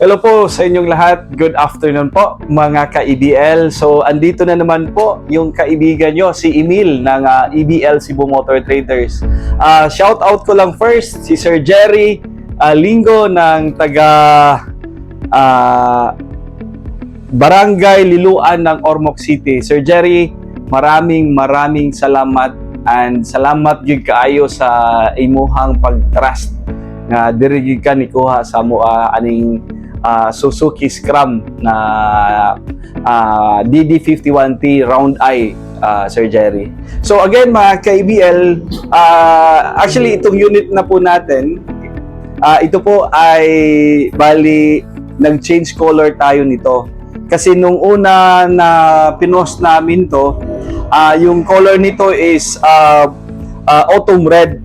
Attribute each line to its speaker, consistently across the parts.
Speaker 1: Hello po sa inyong lahat. Good afternoon po mga ka-EBL. So andito na naman po yung kaibigan nyo, si Emil ng EBL Cebu Motor Traders. Shout out ko lang first si Sir Jerry Lingo ng taga Barangay Liluan ng Ormoc City. Sir Jerry, maraming salamat and salamat gyud kaayo sa imuhang pag-trust nga diri ka ni kuha sa mo aning Suzuki Scrum na DD51T Round I, Sir Jerry. So again mga ka-EBL, actually itong unit na po natin, ito po ay bali nag-change color tayo nito. Kasi nung una na pinost namin to, yung color nito is autumn red.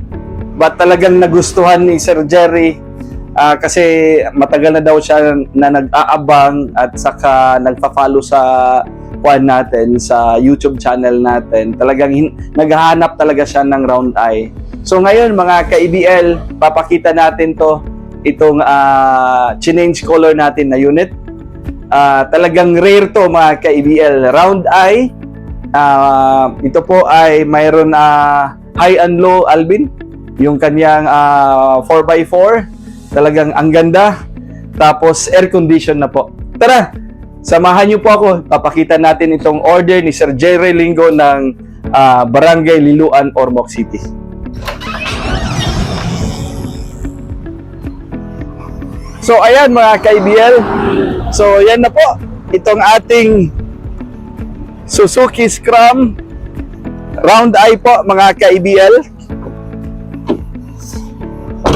Speaker 1: But talagang nagustuhan ni Sir Jerry kasi matagal na daw siya na nag-aabang at saka nagpa-follow sa natin, sa YouTube channel natin. Talagang naghahanap talaga siya ng round eye. So ngayon mga ka-EBL, papakita natin itong change color natin na unit. Talagang rare to mga ka-EBL. Round eye. Ito po ay mayroon high and low Alvin. Yung kanyang 4x4. Talagang ang ganda. Tapos air condition na po. Tara, samahan niyo po ako. Papakita natin itong order ni Sir Jerry Lingo ng Barangay Liluan, Ormoc City. So ayan mga ka-EBL. So yan na po. Itong ating Suzuki Scrum Round Eye po mga ka-EBL.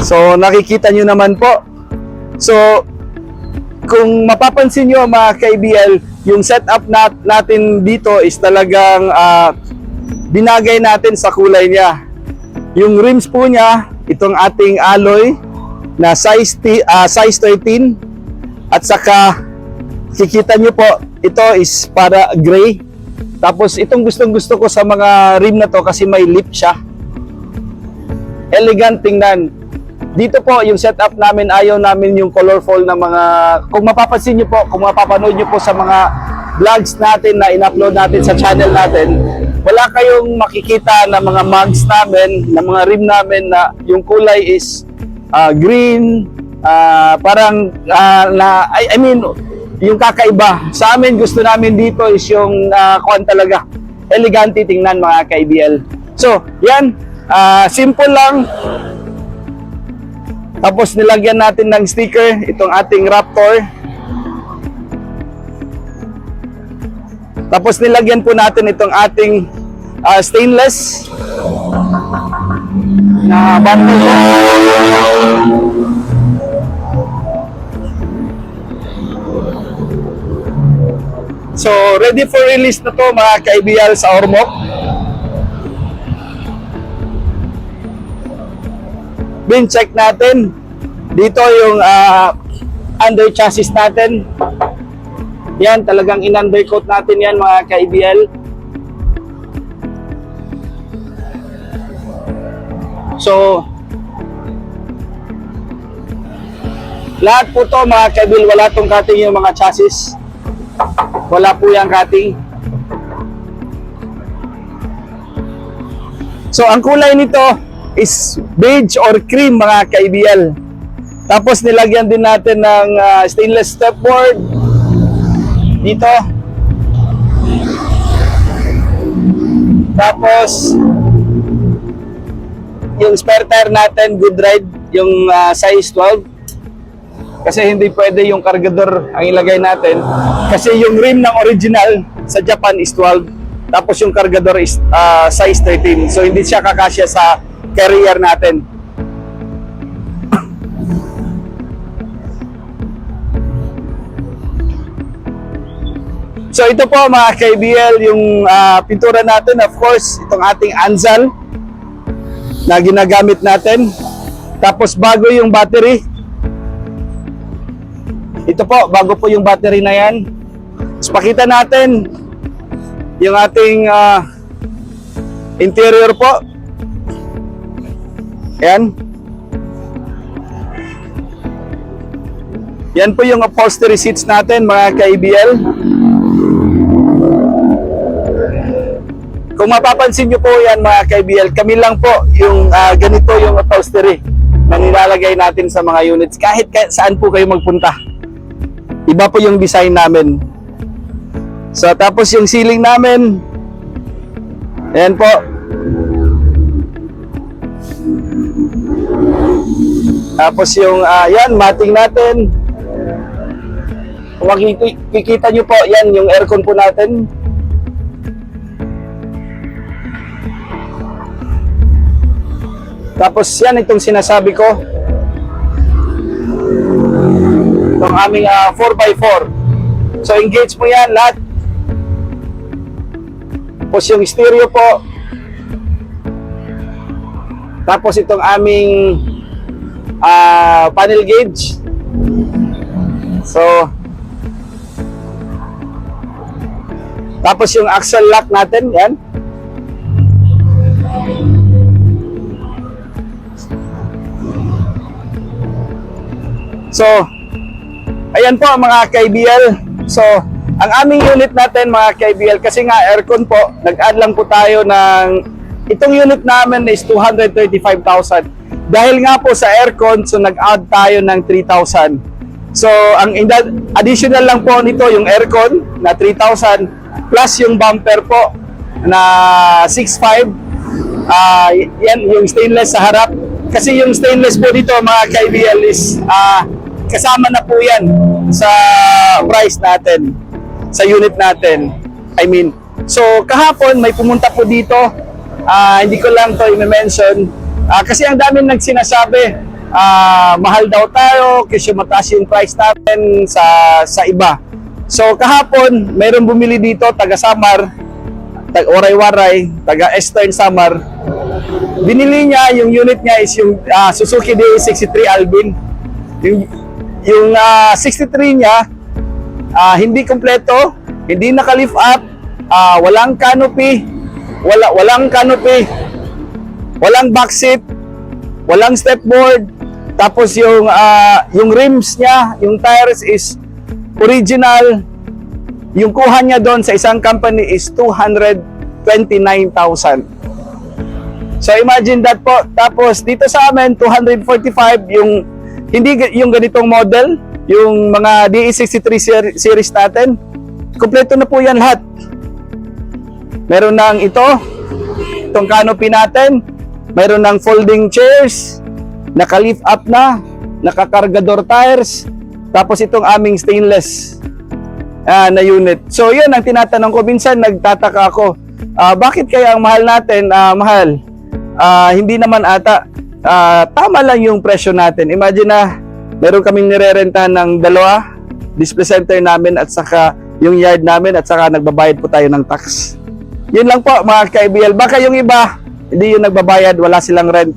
Speaker 1: So nakikita nyo naman po. So kung mapapansin nyo mga ka-EBL, yung setup natin dito is talagang binagay natin sa kulay niya. Yung rims po niya, itong ating alloy na size 13 at saka kikita nyo po, ito is para gray. Tapos itong gustong-gusto ko sa mga rim na to kasi may lip siya. Elegant tingnan. Dito po, yung setup namin, ayaw namin yung colorful na mga, kung mapapansin nyo po, kung mapapanood nyo po sa mga vlogs natin na in-upload natin sa channel natin, wala kayong makikita na mga mugs namin, na mga rim namin na yung kulay is green, parang, I mean, yung kakaiba. Sa amin, gusto namin dito is yung kuwan talaga, elegante tingnan mga ka-EBL. So, yan, simple lang. Tapos nilagyan natin ng sticker itong ating Raptor. Tapos nilagyan po natin itong ating stainless na bumper. So ready for release na to mga ka-EBL sa Ormoc. Bin check natin dito yung under chassis natin. Yan, talagang in-undercoat natin yan mga ka-EBL. So lahat po to mga ka-EBL, wala tong cutting yung mga chassis. Wala po yung cutting. So ang kulay nito is beige or cream mga ka-EBL. Tapos nilagyan din natin ng stainless stepboard dito. Tapos yung spare tire natin, good ride, yung size 12. Kasi hindi pwede yung kargador ang ilagay natin. Kasi yung rim ng original sa Japan is 12. Tapos yung kargador is size 13. So hindi siya kakasya sa carrier natin. So ito po mga ka-EBL yung pintura natin, of course itong ating Anzal na ginagamit natin. Tapos bago yung battery. Ito po, bago po yung battery na yan. So pakita natin yung ating interior po. Ayan. Yan po yung upholstery seats natin mga ka-ABL. Kung mapapansin nyo po yan mga ka-ABL, kami lang po yung ganito yung upholstery na nilalagay natin sa mga units. Kahit saan po kayo magpunta. Iba po yung design namin. So tapos yung ceiling namin, ayan po. Tapos yung yan, matting natin. Kung makikita nyo po, yan yung aircon po natin. Tapos yan itong sinasabi ko. Itong aming 4x4. So engage mo yan lahat. Tapos yung stereo po. Tapos itong aming panel gauge. So tapos yung axle lock natin, yan. So, ayan po mga ka-ABL. So, ang aming unit natin mga ka-ABL, kasi nga aircon po, nag-add lang po tayo ng, itong unit namin is 235,000. Dahil nga po sa aircon, so nag-add tayo ng 3,000. So, ang additional lang po nito, yung aircon na 3,000, plus yung bumper po na 6.5. Yan, yung stainless sa harap. Kasi yung stainless po dito mga ka-ABL is kasama na po yan sa price natin, sa unit natin. I mean, so kahapon may pumunta po dito, hindi ko lang to i-mention, kasi ang daming nagsinasabi, mahal daw tayo kasi mataas yung price natin sa iba. So kahapon, mayroong bumili dito, taga Samar, taga Waray-Waray, taga Eastern Samar. Binili niya, yung unit niya is yung Suzuki DA63 Alvin. Yung 63 niya, hindi kompleto, hindi naka-lift up, walang canopy, walang canopy, walang backseat, walang stepboard. Tapos yung rims niya, yung tires is original. Yung kuha niya doon sa isang company is 229,000. So imagine that po. Tapos dito sa amin 245 yung hindi yung ganitong model, yung mga DE63 series natin. Kompleto na po yan lahat. Meron ng itong canopy natin, meron ng folding chairs, naka-lift up na, naka-cargador tires, tapos itong aming stainless na unit. So yun ang tinatanong ko, minsan nagtataka ako, bakit kaya ang mahal natin, mahal? Hindi naman ata, tama lang yung presyo natin. Imagine na meron kaming nirerenta ng 2 display center namin at saka yung yard namin at saka nagbabayad po tayo ng tax. Yun lang po mga ka-ABL. Baka yung iba hindi yung nagbabayad, wala silang rent.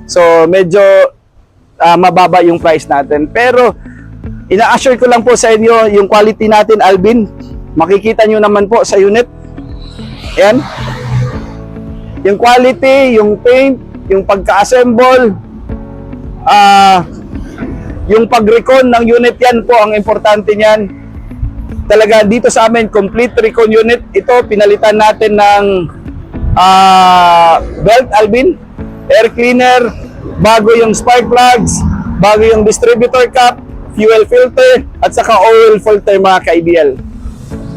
Speaker 1: So medyo mababa yung price natin. Pero ina-assure ko lang po sa inyo yung quality natin, Alvin. Makikita nyo naman po sa unit. Ayan. Yung quality, yung paint, yung pagka-assemble, yung pag-recon ng unit, yan po ang importante niyan. Talaga dito sa amin, complete recon unit. Ito, pinalitan natin ng belt, Alvin, air cleaner, bago yung spark plugs, bago yung distributor cap, fuel filter, at saka oil filter mga ka-ABL.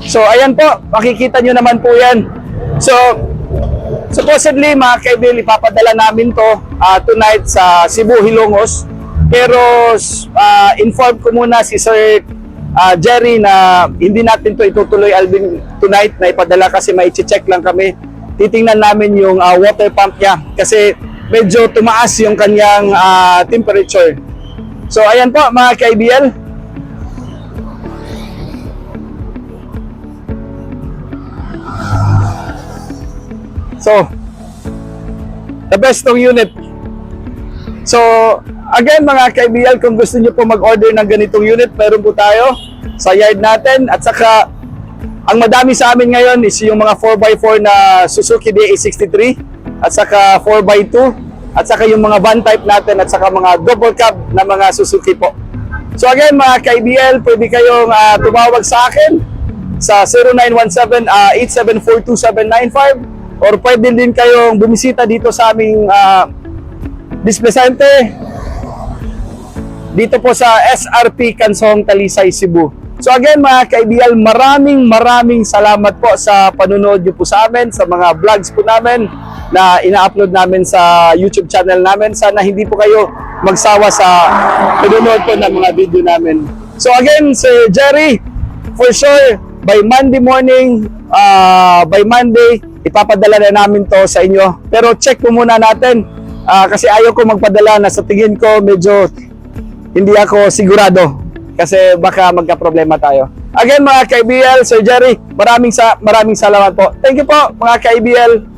Speaker 1: So ayan po, makikita nyo naman po yan. So supposedly mga ka-ABL, ipapadala namin to tonight sa Cebu, Hilongos. Pero inform ko muna si Sir Jerry na hindi natin to itutuloy, Alvin, tonight na ipadala kasi may check lang kami. Titingnan namin yung water pump niya kasi medyo tumaas yung kanyang temperature. So ayan po mga ka-ABL. So the best ng unit. So again mga ka-ABL, kung gusto niyo po mag-order ng ganitong unit, meron po tayo sa yard natin. At saka ang madami sa amin ngayon is yung mga 4x4 na Suzuki DA63 at saka 4x2 at saka yung mga van type natin at saka mga double cab na mga Suzuki po. So again mga ka-IBL, pwede kayong tumawag sa akin sa 0917-8742795 or pwede din kayong bumisita dito sa aming dispensante dito po sa SRP Kansong Talisay, Cebu. So again mga ka-IBL, maraming salamat po sa panunood niyo po sa amin, sa mga vlogs po namin na ina-upload namin sa YouTube channel namin. Sana hindi po kayo magsawa sa panunood po ng mga video namin. So again, Sir Jerry, for sure, by Monday morning, by Monday, ipapadala na namin to sa inyo. Pero check po muna natin kasi ayaw ko magpadala na sa tingin ko medyo hindi ako sigurado kasi baka magka-problema tayo. Again mga ka-IBL, Sir Jerry, maraming salamat po. Thank you po mga ka-IBL.